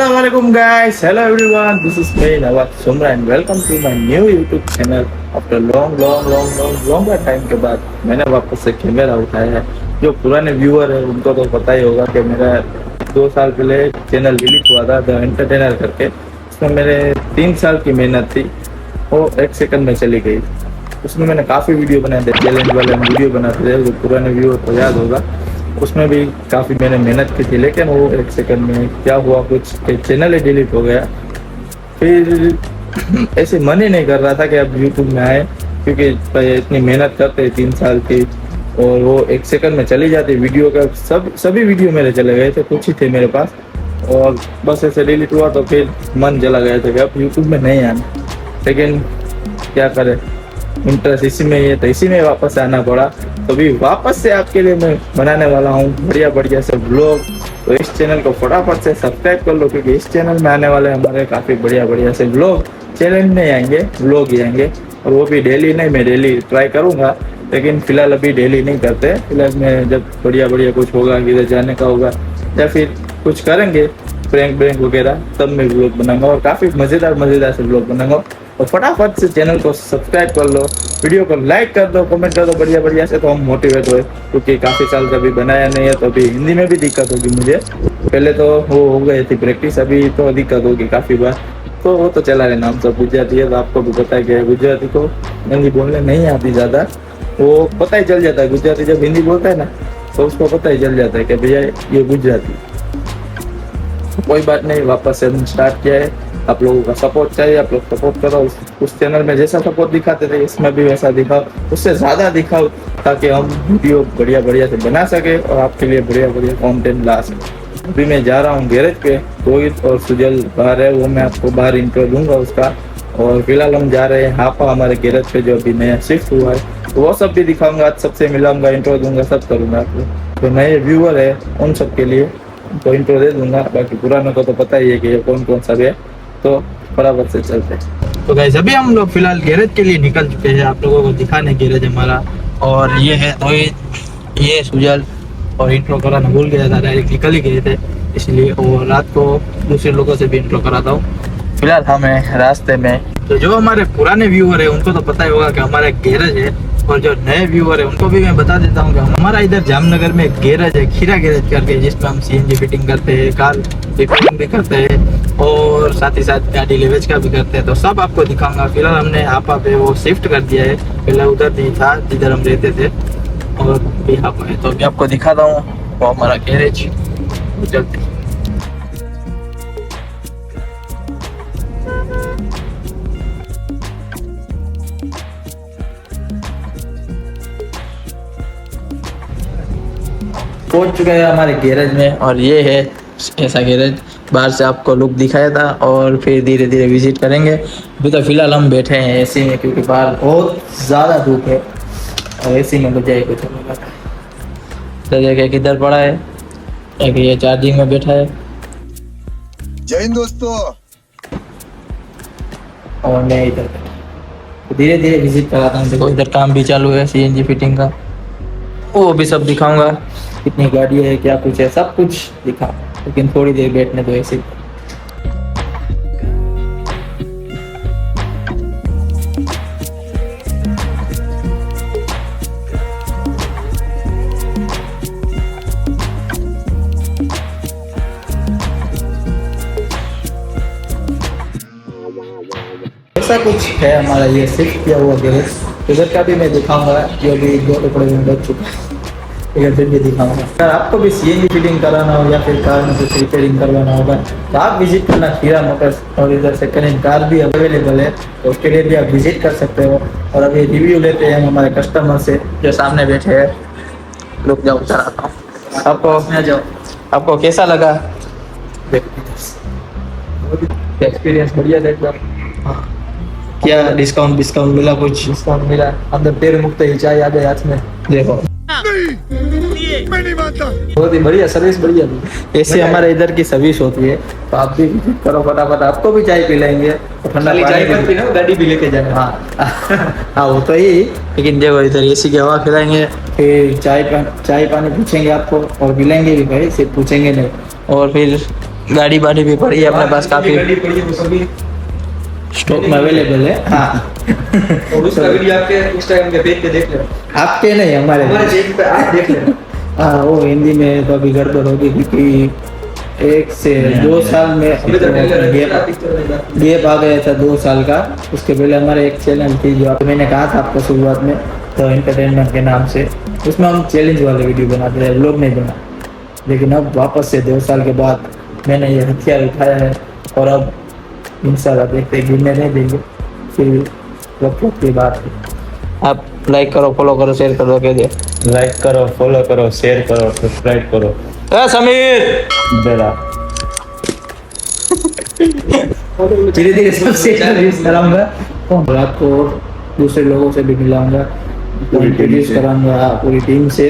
Assalamualaikum guys, hello everyone, this is me Nawaz Sumra and welcome to my new YouTube channel. After longer time के बाद मैंने वापस से camera उठाया है। जो पुराने व्यूअर है उनको तो पता ही होगा कि मेरा 2 साल पहले चैनल डिलीट हुआ था द एंटरटेनर करके। उसमें मेरे 3 साल की मेहनत थी, वो 1 सेकंड में चली गई। उसमें मैंने काफ़ी वीडियो बनाए थे, चैलेंज वाले वीडियो बनाते थे, जो पुराने व्यूअर को याद होगा। उसमें भी काफ़ी मैंने मेहनत की थी, लेकिन वो 1 सेकंड में क्या हुआ कुछ कि चैनल ही डिलीट हो गया। फिर ऐसे मन ही नहीं कर रहा था कि अब यूट्यूब में आए, क्योंकि इतनी मेहनत करते 3 साल की और वो 1 सेकंड में चली जाती वीडियो का। सभी वीडियो मेरे चले गए थे, कुछ ही थे मेरे पास और बस ऐसे डिलीट हुआ तो फिर मन चला गया था कि अब यूट्यूब में नहीं आना। लेकिन क्या करें, इंटरेस्ट इसी में ही है तो इसी में वापस आना पड़ा। तो भी वापस से आपके लिए मैं बनाने वाला हूँ बढ़िया से व्लॉग। तो इस चैनल को फटाफट से सब्सक्राइब कर लो, क्योंकि इस चैनल में आने वाले हमारे काफ़ी बढ़िया से व्लॉग, चैलेंज नहीं आएंगे, व्लॉग ही आएंगे। और वो भी डेली नहीं, मैं डेली ट्राई करूँगा, लेकिन फिलहाल अभी डेली नहीं करते। फिलहाल मैं जब बढ़िया कुछ होगा, किधर जाने का होगा या फिर कुछ करेंगे प्रैंक वगैरह, तब मैं व्लॉग बनाऊंगा और काफ़ी मज़ेदार से व्लॉग बनाऊंगा। और फटाफट से चैनल को सब्सक्राइब कर लो, वीडियो को लाइक कर दो, कमेंट कर दो बढ़िया से, तो हम मोटिवेट हुए। क्योंकि काफ़ी साल से अभी बनाया नहीं है, तो अभी हिंदी में भी दिक्कत होगी मुझे। पहले तो वो हो गई थी प्रैक्टिस, अभी तो दिक्कत होगी काफ़ी बार। तो वो तो चला रहना, हम सब गुजराती है तो आपको भी पता है कि गुजराती को हिंदी बोलने नहीं आती ज़्यादा। वो पता ही चल जाता है, गुजराती जब हिंदी बोलता है ना तो उसको पता ही चल जाता है कि भैया ये गुजराती। कोई बात नहीं, वापस से हम स्टार्ट किया है। आप लोगों का सपोर्ट चाहिए, आप लोग सपोर्ट करो। उस चैनल में जैसा सपोर्ट दिखाते थे इसमें भी वैसा दिखाओ, उससे ज़्यादा दिखाओ, ताकि हम वीडियो बढ़िया से बना सके और आपके लिए बढ़िया कंटेंट ला सके। अभी मैं जा रहा हूँ गैरेज पे, रोहित और सुजल बाहर है, वो मैं आपको बाहर इंट्रो दूंगा उसका। और फिलहाल हम जा रहे हैं हापा, हमारे गैरेज पे जो अभी नया शिफ्ट हुआ है, तो वो सब भी दिखाऊंगा, आज सबसे मिलाऊंगा, इंट्रो दूंगा, सब करूँगा। आपको जो नए व्यूअर है उन सब के लिए तो इंट्रो दे दूंगा, बाकी पुरानों को तो पता ही है कि कौन सा भी है। तो फटाफट से चलते हैं। तो गाइस अभी हम लोग फिलहाल गैरेज के लिए निकल चुके हैं, आप लोगों को दिखाने गैरेज हमारा। और ये है रोहित, ये सुजल, और इंट्रो कराना भूल गया था, डायरेक्ट निकल ही गए थे इसलिए। और रात को दूसरे लोगों से भी इंट्रो कराता हूँ। फिलहाल हम हैं रास्ते में। तो जो हमारे पुराने व्यूअर है उनको तो पता ही होगा कि हमारा गैरेज है, और जो नए व्यूअर है उनको भी मैं बता देता हूँ कि हमारा इधर जामनगर में एक गैरेज है, खीरा गैरेज करके, जिसमें हम सीएनजी फिटिंग करते हैं, कार रिपेयरिंग भी करते हैं और साथ ही साथ गाड़ी लेवेज का भी करते हैं। तो सब आपको दिखाऊंगा। फिलहाल हमने आपा पे वो शिफ्ट कर दिया है, पहले उधर नहीं था जिधर हम रहते थे, और यहाँ पर है। तो अभी आपको दिखाता हूँ वो हमारा गैरेज। चलते पहुंच चुके हैं हमारे गैरेज में, और ये है ऐसा गैरेज। बाहर से आपको लुक दिखाया था और फिर धीरे विजिट करेंगे। अभी तो फिलहाल हम बैठे हैं एसी में, क्योंकि बाहर बहुत ज़्यादा धूप है और एसी में बजाय कुछ जगह किधर पड़ा है, एक ये चार्जिंग में बैठा है। जय हिंद दोस्तों। और मैं इधर धीरे विजिट कराता हूँ। देखो इधर काम भी चालू है सीएनजी फिटिंग का, वो भी सब दिखाऊंगा, कितनी गाड़ी है, क्या कुछ है, सब कुछ दिखा। लेकिन थोड़ी देर बैठने दो ऐसे। ऐसा कुछ है हमारा ये शिफ्ट किया हुआ गैरेज। इधर का भी मैं दिखाऊंगा, जो भी 2 टुकड़े में बच चुका है, इधर फिर भी दिखाऊंगा। अगर आपको भी सीएनजी फिटिंग कराना हो या फिर कार में कुछ रिपेयरिंग करवाना होगा तो आप विजिट करना खीरा मोटर्स, और इधर सेकंड हैंड कार भी अवेलेबल है, तो उसके लिए भी आप विजिट कर सकते हो। और अभी रिव्यू लेते हैं हमारे कस्टमर से जो सामने बैठे हैं। रुक जाओ, उधर आता हूँ। आपको कैसा लगा एक्सपीरियंस? बढ़िया देखो, क्या डिस्काउंट मिला? कुछ डिस्काउंट मिला? अंदर पैर मुक्त ही चाय आ गए हाथ में, देखो मैं नहीं मानता। बहुत ही बढ़िया सर्विस, बढ़िया थी। ऐसे हमारे इधर की सर्विस होती है, तो आप भी विजिट करो फटाफट। आपको भी चाय पिलाएंगे, ठंडा चाय मत पीना, गाड़ी भी लेके जाना। हाँ वो तो ही। लेकिन देखो इधर एसी की हवा खिलाएंगे, फिर चाय पानी पूछेंगे आपको, और पिलाएंगे भी भाई, सिर्फ पूछेंगे नहीं। और फिर गाड़ी बाड़ी भी पड़ी है अपने पास काफी, गाड़ी पड़ी है, वो सभी स्टॉक में अवेलेबल है। हाँ और उसका वीडियो आपके इंस्टाग्राम के पेज पे देख लेना। आपके नहीं, हमारे पेज पे आप देख लेना। हाँ वो हिंदी में तो अभी गड़बड़ होगी क्योंकि 1 से 2 साल में गैप आ गया था 2 साल का। उसके पहले हमारे एक चैनल थी जो मैंने कहा था आपको शुरुआत में, तो एंटरटेनमेंट के नाम से, उसमें हम चैलेंज वाले वीडियो बनाते थे, व्लॉग नहीं बना। लेकिन अब वापस से 2 साल के बाद मैंने ये हथियार उठाया है और अब इंशाल्लाह देखते गिरने नहीं देंगे। फिर वक्त की बात है। आप लाइक करो, फॉलो करो, शेयर करो, कह दिया। लाइक करो, फॉलो करो, शेयर करो, सब्सक्राइब करो। ए समीर बेला धीरे धीरे सबसे यूज कराऊंगा और आपको दूसरे लोगों से भी मिलाऊंगा, इंट्रोड्यूस कराऊंगा पूरी टीम से।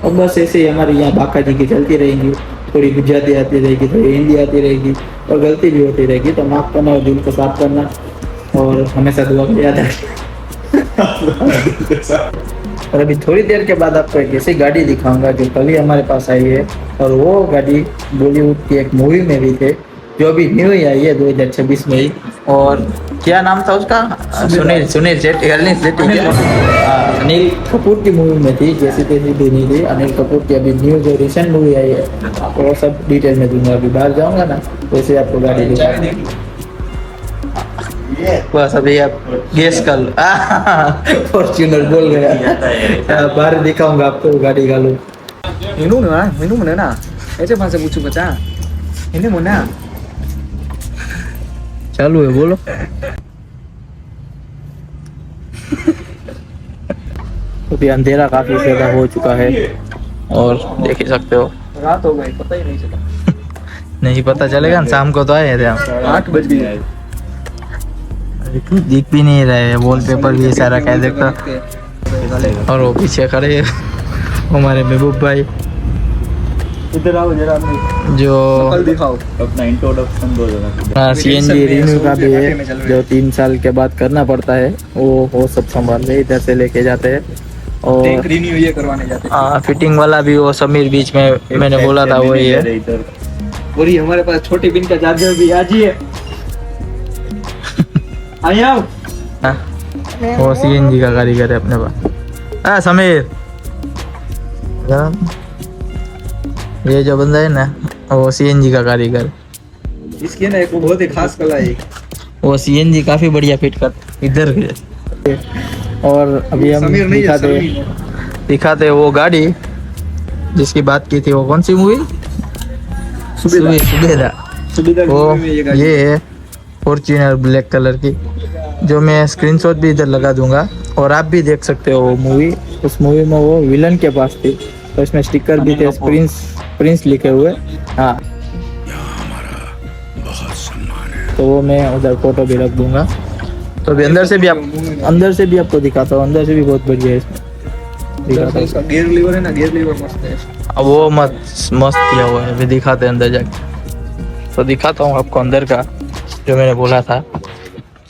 और बस ऐसे ही हमारी यहाँ बाका जी की चलती रहेंगी, थोड़ी गुजराती आती रहेगी, थोड़ी हिंदी आती रहेगी और गलती भी होती रहेगी, तो माफ करना और दिल को साफ करना और हमेशा दुआ में याद रखना। और अभी थोड़ी देर के बाद आपको एक ऐसी गाड़ी दिखाऊंगा जो कल ही हमारे पास आई है, और वो गाड़ी बॉलीवुड की एक मूवी में भी थे जो अभी न्यू ही आई है 2026 में ही। और क्या नाम था उसका? सुनील शेट्टी, अनिल कपूर की मूवी में थी, जैसी तैसी भी नहीं थी। अनिल कपूर की अभी न्यू जो रिसेंट मूवी आई है आपको वो सब डिटेल में दूंगा। अभी बाहर जाऊंगा ना वैसे आपको गाड़ी दिखाऊंगा। बस अभी आप गेस कर लो। फॉर्च्यूनर बोल गया। बाहर दिखाऊंगा आपको गाड़ी का लुक। minum mana na? ऐसे भाषा पूछू बच्चा, ini mana? चालू है, बोलो। अभी अंधेरा काफी ज्यादा हो चुका है और देख ही सकते हो, रात हो गई, पता ही नहीं चला। नहीं पता चलेगा ना, शाम को तो आए थे हम। 8 बज गए। दिख भी नहीं रहा है, वॉलपेपर भी सारा कह देखता। और वो पीछे खड़े हैं हमारे महबूब भाई, इधर आओ जरा, जो कल दिखाओ अपना इंट्रोडक्शन दो जरा। हाँ सीएनजी रिन्यू का भी है, जो 3 साल के बाद करना पड़ता है, वो सब संभाल रहे, इधर से लेके जाते हैं। और रिन्यू ये करवाने जाते हैं। हाँ फिटिंग वाला भी वो समीर बीच में मैंने बोला था वही है। इधर और ये हमारे पास छोटी पिन का चार्जर भी आज ही है। आई आओ। हाँ, वो सीएनजी का कारीगर है अपने पास। हाँ समीर, ये जो बंदा है ना वो सीएनजी का कारीगर, इसकी ना एक बहुत ही खास कला है। वो सीएनजी काफी बढ़िया फिट कर इधर के। और अभी हम समीर नहीं है, दिखाते वो गाड़ी जिसकी बात की थी, वो कौन सी मूवी? सुबेदा। सुविधा वो में ये गाड़ी। ये है फॉर्च्यूनर ब्लैक कलर की, जो मैं स्क्रीनशॉट भी इधर लगा दूंगा और आप भी देख सकते हो वो मूवी। उस मूवी में वो विलन के पास थी, तो इसमें स्टिकर भी थे प्रिंस लिखे हुए। हाँ तो वो मैं उधर फोटो भी रख दूंगा। तो अभी अंदर से भी आपको दिखाता हूँ, अंदर से भी बहुत बढ़िया है इसमें, दिखाता हूँ। इसका गियर लीवर है ना, गियर लीवर मस्त है। अब वो मस्त किया हुआ है, अभी दिखाते हैं अंदर जाके। तो दिखाता हूँ आपको अंदर का, जो मैंने बोला था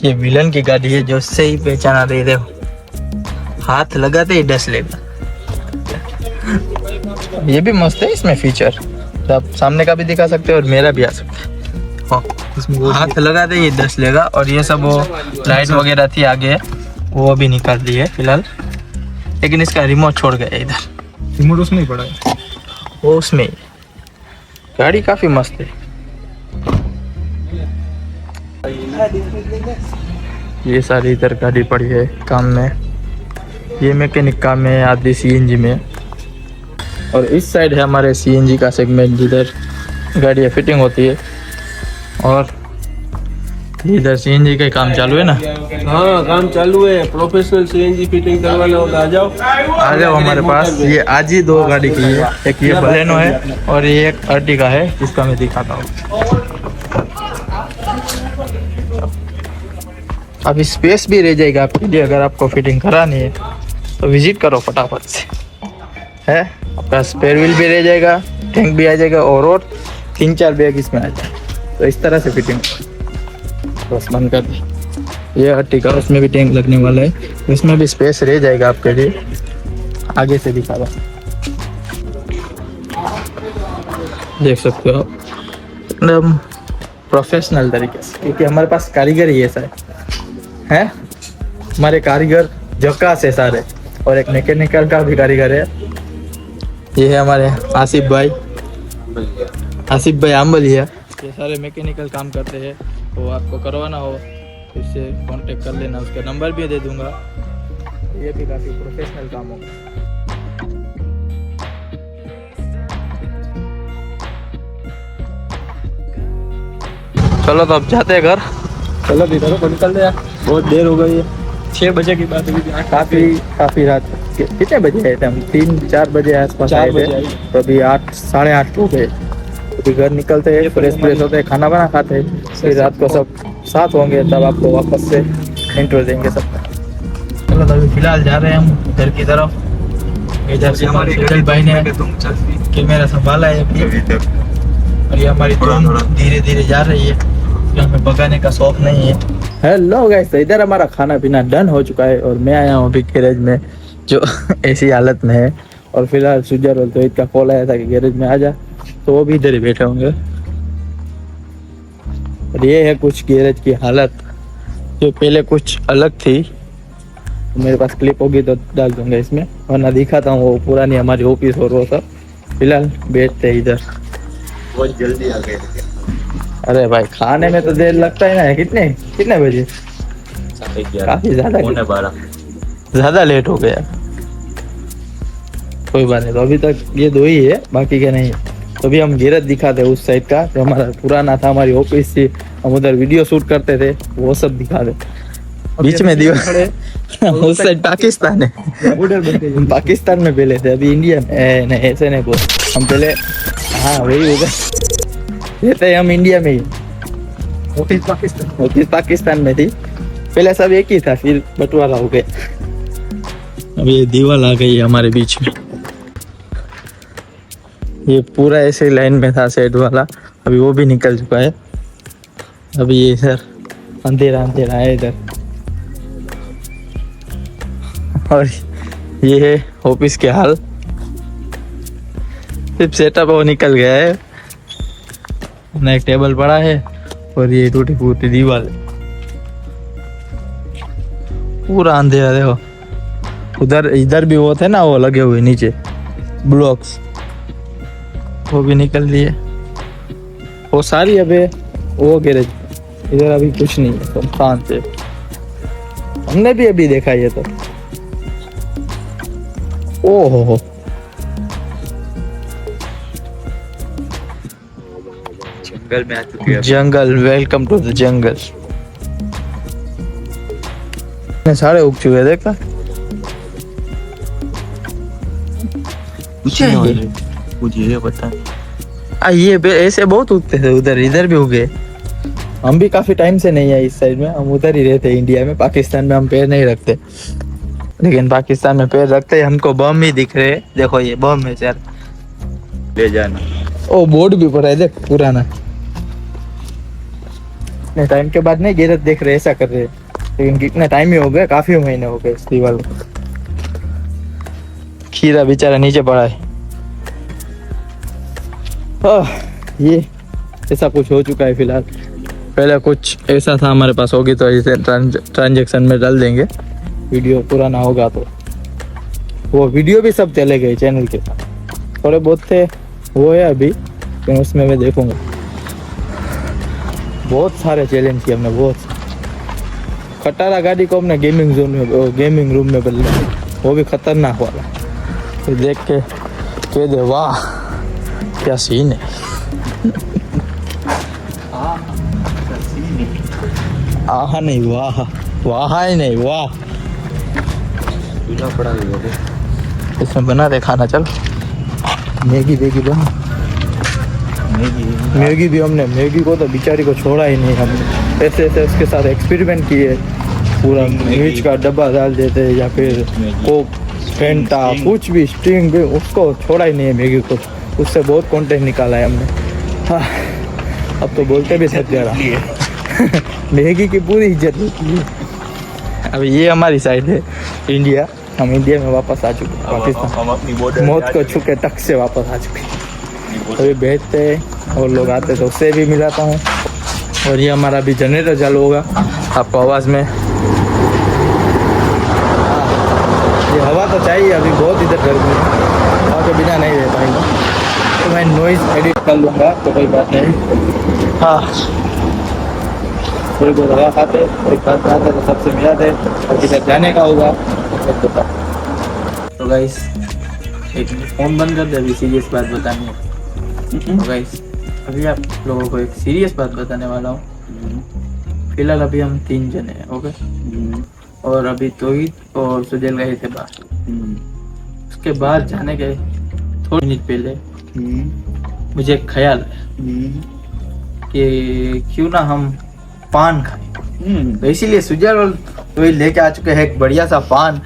ये विलन की गाड़ी है, जो से ही पहचाना रही। देखो हाथ लगाते ही डस लेगा। ये भी मस्त है, इसमें फीचर तो आप सामने का भी दिखा सकते हो और मेरा भी आ सकता है। हाँ, इसमें हाथ लगाते ही डस लेगा। और ये सब वो लाइट वगैरह थी आगे, वो अभी निकाल दी है फिलहाल, लेकिन इसका रिमोट छोड़ गया इधर। रिमोट उसमें ही पड़ा है, वो उसमें। गाड़ी काफी मस्त है। ये सारी इधर गाड़ी पड़ी है काम में, ये मैकेनिक काम में, आधी सीएनजी में। और इस साइड है हमारे सीएनजी का सेगमेंट, जिधर गाड़ियाँ फिटिंग होती है। और इधर सीएनजी का काम चालू है ना। हाँ काम चालू है, प्रोफेशनल सीएनजी फिटिंग करवाना होगा आ जाओ हमारे पास। ये आज ही 2 गाड़ी की है, एक ये बलेनो है और ये एक अर्टिगा है, जिसका मैं दिखाता हूँ। अभी स्पेस भी रह जाएगा आपके लिए, अगर आपको फिटिंग करानी है तो विजिट करो फटाफट से। है आपका स्पेयर व्हील भी रह जाएगा, टैंक भी आ जाएगा और 3-4 बैग इसमें आ जाएगा। तो इस तरह से फिटिंग बस बंद कर दी। ये अर्टिगा, उसमें भी टैंक लगने वाला है, इसमें भी स्पेस रह जाएगा आपके लिए। आगे से दिखा रहा, देख सकते हो आप, एकदम प्रोफेशनल तरीके से, क्योंकि हमारे पास कारीगर ही ऐसा है। हमारे कारीगर झकास है सारे, और एक मैकेनिकल का भी कारीगर है। ये है हमारे आसिफ भाई आम्बलिया। ये सारे मैकेनिकल काम करते हैं, तो आपको करवाना हो तो इससे कांटेक्ट कर लेना, उसका नंबर भी दे दूंगा। ये भी काफ़ी प्रोफेशनल काम होगा। चलो तो अब जाते हैं घर। चलो भी करो, निकल यार, बहुत देर हो गई है। 6 बजे की बात हुई, काफी रात कितने बजे आए थे हम? 3-4 बजे आसपास आए थे, तो अभी 8 साढ़े 8 हो गए। अभी घर निकलते हैं, फ्रेश होते हैं, खाना बना खाते हैं, फिर रात को सब साथ होंगे, तब आपको वापस से इंट्रो देंगे सबका। चलो तो अभी फिलहाल जा रहे हैं हम घर की तरफ। इधर से हमारे सुजल भाई ने कैमरा संभाला है अभी, और ये हमारी ड्रोन धीरे धीरे जा रही है, हमें भगाने का शौक नहीं है। हेलो गाइस, तो इधर हमारा खाना पीना डन हो चुका है, और मैं आया हूँ अभी गैरेज में, जो ऐसी हालत में है। और फिलहाल सुजर और तोहिद का कॉल आया था कि गैरेज में आ जा, तो वो भी इधर ही बैठे होंगे। और ये है कुछ गैरेज की हालत, जो पहले कुछ अलग थी। मेरे पास क्लिप होगी तो डाल दूंगा इसमें, वरना दिखाता हूँ वो पुरानी हमारी ऑफिस और वो सब। फिलहाल बैठते हैं इधर। बहुत जल्दी आ गए। अरे भाई, खाने में तो देर लगता है ना। कितने बजे? काफी ज्यादा लेट हो गया। कोई बात नहीं, तो अभी तक ये 2 ही है, बाकी क्या नहीं है। तो अभी हम गैरेज दिखाते हैं उस साइड का, जो हमारा पुराना था, हमारी ऑफिस थी, हम उधर वीडियो शूट करते थे, वो सब दिखा दे। बीच में दीवार उस साइड पाकिस्तान है। हम पाकिस्तान में पहले थे, अभी इंडिया में नहीं, ऐसे नहीं बोल। हम पहले, हाँ वही होगा, रहते हम इंडिया में ही। ऑफिस पाकिस्तान में थी पहले, सब एक ही था, फिर बंटवारा हो गया। अब ये दीवार आ गई है हमारे बीच में। ये पूरा ऐसे लाइन में था सेट वाला, अभी वो भी निकल चुका है। अभी ये सर अंधेरा है इधर। और ये है ऑफिस के हाल, सिर्फ सेटअप वो निकल गया है ना। एक टेबल पड़ा है, और ये टूटी फूटी दीवार, पूरा अंधेरा। देखो उधर इधर भी वो थे ना, वो लगे हुए नीचे ब्लॉक्स, वो भी निकल लिए। वो सारी अबे वो गैरेज, इधर अभी कुछ नहीं है, सब शांत है। हमने भी अभी देखा ये तो। ओहो, जंगल में आ चुके हैं। जंगल, वेलकम टू द जंगल। सारे उग चुके हैं, देखा मुझे ये बता। ये ऐसे बहुत उगते थे उधर, इधर भी उगे। हम भी काफी टाइम से नहीं है इस साइड में, हम उधर ही रहते हैं इंडिया में। पाकिस्तान में हम पैर नहीं रखते, लेकिन पाकिस्तान में पैर रखते हैं। हमको बम ही दिख रहे हैं, देखो ये बम है यार, ले जाना। ओ बोर्ड भी पड़ा है देख, पुराना। इतने टाइम के बाद नहीं गैरेज देख रहे, ऐसा कर रहे, लेकिन कितने टाइम ही हो गए, काफी महीने हो गए इस दीवार को। खीरा बेचारा नीचे पड़ा है। ये ऐसा कुछ हो चुका है फिलहाल। पहले कुछ ऐसा था हमारे पास, होगी तो इसे ट्रांजैक्शन में डाल देंगे। वीडियो पुराना होगा तो वो वीडियो भी सब चले गए चैनल के साथ। थोड़े बहुत थे वो है अभी, लेकिन उसमें मैं देखूंगा। बहुत सारे चैलेंज किए हमने, बहुत। खटारा गाड़ी को हमने गेमिंग जोन में, गेमिंग रूम में बदला, वो भी खतरनाक वाला। तो देख के कह दे वाह क्या सीन है। आहा नहीं वाह, वाह ही नहीं वाह। इसमें बना दे खाना, चल। मैगी बना। मैगी भी हमने, मैगी को तो बेचारी को छोड़ा ही नहीं हमने। ऐसे उसके साथ एक्सपेरिमेंट किए, पूरा मिर्च का डब्बा डाल देते, या फिर कोक, फेंटा, कुछ भी, स्टिंग भी, उसको छोड़ा ही नहीं है मैगी को। उससे बहुत कंटेंट निकाला है हमने। हाँ, अब तो बोलते भी थक जा रहा। मैगी की पूरी इज्जत होती है। अब ये हमारी साइड है इंडिया, हम इंडिया में वापस आ चुके हैं। पाकिस्तान हम अपनी बॉर्डर मौत को छू के टक से वापस आ चुके हैं। अभी भेजते हैं और लोग आते तो उससे भी मिलाता हूँ। और ये हमारा अभी जनरेटर चालू होगा, आपको आवाज़ में ये हवा तो चाहिए, अभी बहुत इधर गर्मी है, हवा के बिना नहीं रह पाएगा। तो मैं नॉइज़ एडिट कर लूँगा तो कोई बात नहीं। हाँ, थोड़ी बहुत हवा खाते एक बात खाते तो सबसे मिलाते और किधर जाने का होगा तो गाइस एक फ़ोन बंद कर दे, अभी सीरियस बात बतानी है। तो गाइस अभी आप लोगों को एक सीरियस बात बताने वाला हूँ। फिलहाल अभी हम 3 जने हैं, ओके, और अभी तोहिद और सुजल गए थे बाहर। उसके बाहर जाने के थोड़ी मिनट पहले मुझे एक ख्याल है कि क्यों ना हम पान खाएं। तो इसीलिए सुजल और तोहिद लेके आ चुके हैं एक बढ़िया सा पान।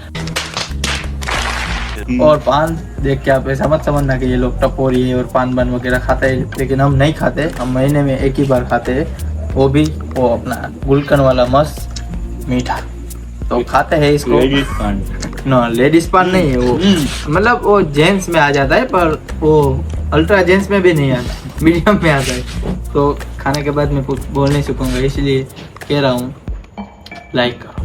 और पान देख के आप ऐसा मत समझना कि ये लोग टपोरी है और पान बन वगैरह खाते हैं, लेकिन हम नहीं खाते। हम महीने में एक ही बार खाते हैं, वो भी वो अपना गुलकन वाला मस्त मीठा। तो खाते हैं इसको। नो, लेडीज पान नहीं है वो, मतलब वो जेंट्स में आ जाता है, पर वो अल्ट्रा जेंट्स में भी नहीं आता, मीडियम में आता है। तो खाने के बाद मैं कुछ बोल नहीं सकूँगा, इसलिए कह रहा हूँ लाइक करो।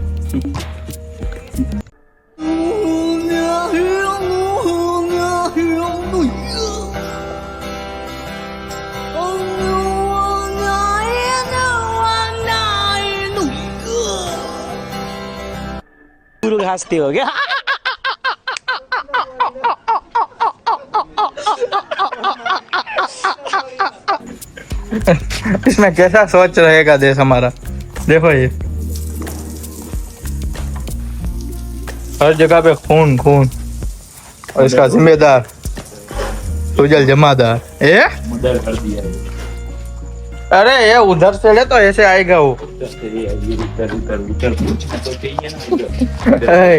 हंसती हो गया। इसमें कैसा सोच रहेगा देश हमारा। देखो ये हर जगह पे खून खून, और इसका जिम्मेदार सुजल जमादार। ए मर्डर कर दिया है। अरे ये उधर से ले तो ऐसे आएगा वो।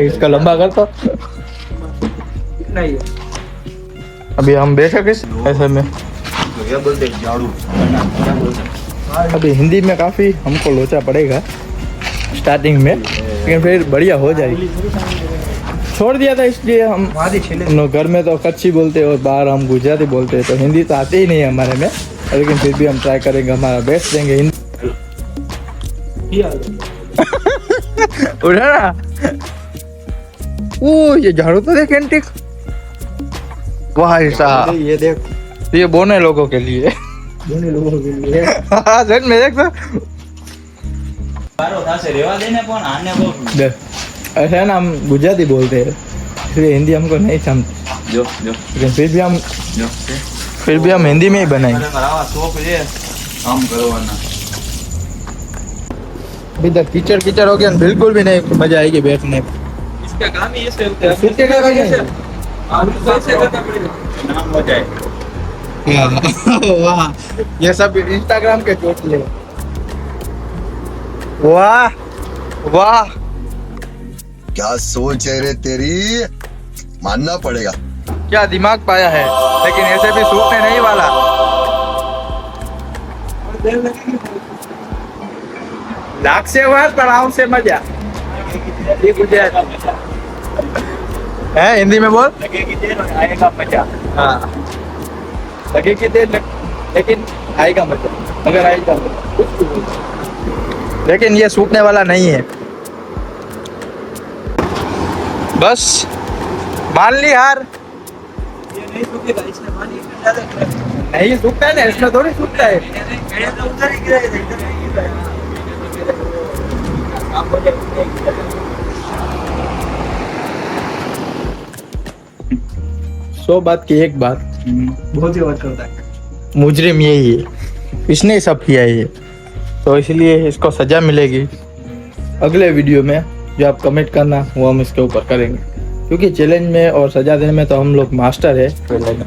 इसका लंबा कर तो अभी हम बेशक किस ऐसे में क्या बोलते हैं, झाड़ू क्या बोलते हैं? अभी हिंदी में काफ़ी हमको लोचा पड़ेगा स्टार्टिंग में, लेकिन फिर बढ़िया हो जाएगी। छोड़ दिया था इसलिए हम घर में तो कच्ची बोलते हैं और बाहर हम गुजराती बोलते हैं, तो हिंदी तो आती ही नहीं है हमारे में, लेकिन फिर भी हम ट्राई करेंगे, हमारा बेस्ट देंगे हिंदी। उठा ना, ओ ये झाड़ू तो देख एंटिक, वाह साहब, ये देख, ये बोने लोगों के लिए, बोने लोगों के लिए। हाँ सच में देख तो देख, ऐसा है ना, हम गुजराती बोलते हैं इसलिए हिंदी हमको नहीं समझ, जो लेकिन फिर भी हम हिंदी में ही बनाएंगे। काम करो वरना अभी तक कीचड़ कीचड़ हो गया, बिल्कुल भी नहीं मजा आएगी बैठने। इसका काम ही ऐसे होता है। सूखे का कैसे? नाम हो जाए। वाह, ये सब इंस्टाग्राम के चोटले। वाह वाह, क्या सोच है रे तेरी, मानना पड़ेगा। क्या दिमाग पाया है, लेकिन ऐसे भी सूखने नहीं वाला। लाख से हुआ पर आराम से मजा। ये गुजरात है, हिंदी में बोल। लगेगी देर आएगा मजा। हाँ, लगेगी देर लेकिन आएगा मजा, अगर आएगा मजा। लेकिन ये सूखने वाला नहीं है, बस मान ली हार। ये नहीं सूखेगा, इसमें पानी इतना ज्यादा नहीं सूखता है ना, इसमें थोड़ी सूखता है। उधर ही गिराएगा, इधर नहीं गिराएगा। आप हो जाए 100 बात की एक बात, बहुत ही बात करता है। मुजरिम यही है, इसने सब किया है ये, तो इसलिए इसको सजा मिलेगी। अगले वीडियो में जो आप कमेंट करना वो हम इसके ऊपर करेंगे, क्योंकि चैलेंज में और सजा देने में तो हम लोग मास्टर है।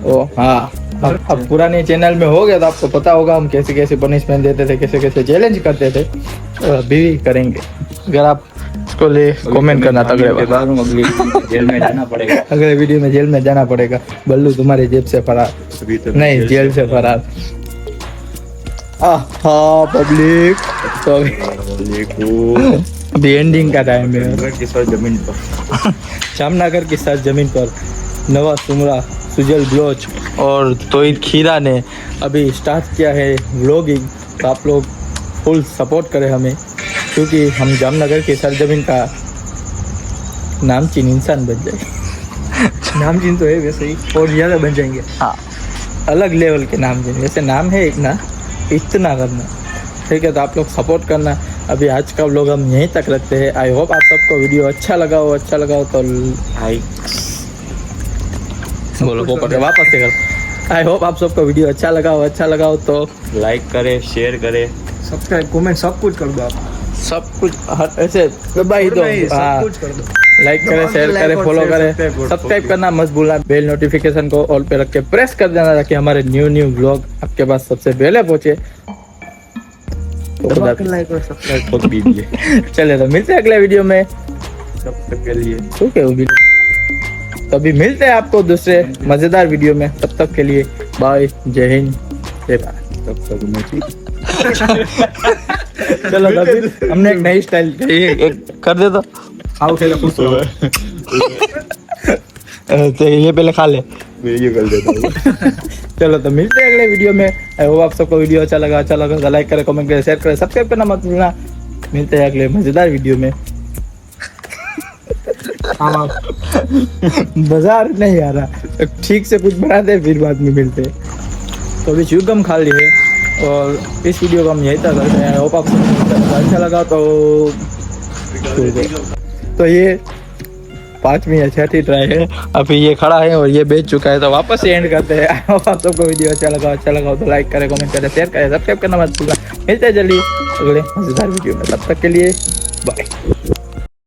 ओ हाँ, अब पुराने चैनल में हो गया तो आपको पता होगा हम कैसे कैसे पनिशमेंट देते थे, कैसे कैसे चैलेंज करते थे, तो अभी भी करेंगे। अगर आप इसको ले कमेंट करना तगड़े बात। बाद में अगली जेल में जाना पड़ेगा। अगले वीडियो में जेल में जाना पड़ेगा, बल्लू तुम्हारी जेब से फरार, अभी तो नहीं जेल से फरार। हाँ पब्लिक, तो अभी एंडिंग का टाइम है। जमीन पर जामनगर की सर जमीन पर नवा सुमरा सुजल ब्लोच और तोहिद खीरा ने अभी स्टार्ट किया है व्लॉगिंग। तो आप लोग फुल सपोर्ट करें हमें, क्योंकि हम जामनगर की सरजमीन का नामचीन इंसान बन जाए। नामचीन तो है वैसे ही, और ज़्यादा बन जाएंगे। हाँ, अलग लेवल के नामचीन। जैसे नाम है एक ना, इतना करना, ठीक है। तो आप लोग सपोर्ट करना। अभी आज का व्लॉग हम यहीं तक रखते हैं। आई होप आप सबको वीडियो अच्छा लगा हो तो लाइक बोलो पोपट के वापस से कर। आई होप आप सबको वीडियो अच्छा लगा हो तो लाइक करे, शेयर करे, सब्सक्राइब, कमेंट सब कुछ कर दो आप। सब कुछ हर ऐसे दबाई दो। नहीं, हाँ, सब कुछ कर दो। लाइक करें, शेयर लाइक करें, और फॉलो शेयर, करें, सब्सक्राइब करना मत भूलना। बेल नोटिफिकेशन को ऑल पे रख के प्रेस कर देना, ताकि हमारे न्यू व्लॉग आपके पास सबसे पहले पहुंचे। तो दबा कर लाइक और सब्सक्राइब। खुद कीजिए। चले तो मिलते हैं अगले वीडियो में। तब तक के लिए तो क्या होगी, तो अभी मिलते हैं आपको दूसरे मजेदार वीडियो में। तब तक के लिए बाय, जय हिंद, जय भारत। तब तक मुझे चलो तो अभी हमने एक नई स्टाइल कर दे तो आओ खेलो खुश हो। तो ये पहले खा ले। वीडियो कर देता हूँ। चलो तो मिलते हैं अगले वीडियो में। आई होप आप सबको वीडियो अच्छा लगा तो लाइक करें, कमेंट करें, शेयर करें, सब्सक्राइब करना मत भूलना। मिलते हैं अगले मजेदार वीडियो में। बाजार नहीं आ रहा, तो ठीक से कुछ बनाते हैं, फिर बाद में मिलते हैं। तो अभी च्युइंगम खा लिए और इस वीडियो को हम यहीं तक करते हैं। होप आप सबको अच्छा लगा तो ये 5वीं या 6ठी ट्राई है। अभी ये खड़ा है और ये बेच चुका है, तो वापस से एंड करते हैं। आप सबको वीडियो अच्छा लगा तो लाइक करें, कमेंट करें, शेयर करें, सब्सक्राइब करना मत भूलना। मिलते हैं जल्दी अगले मजेदार वीडियो में। तब तक के लिए बाय।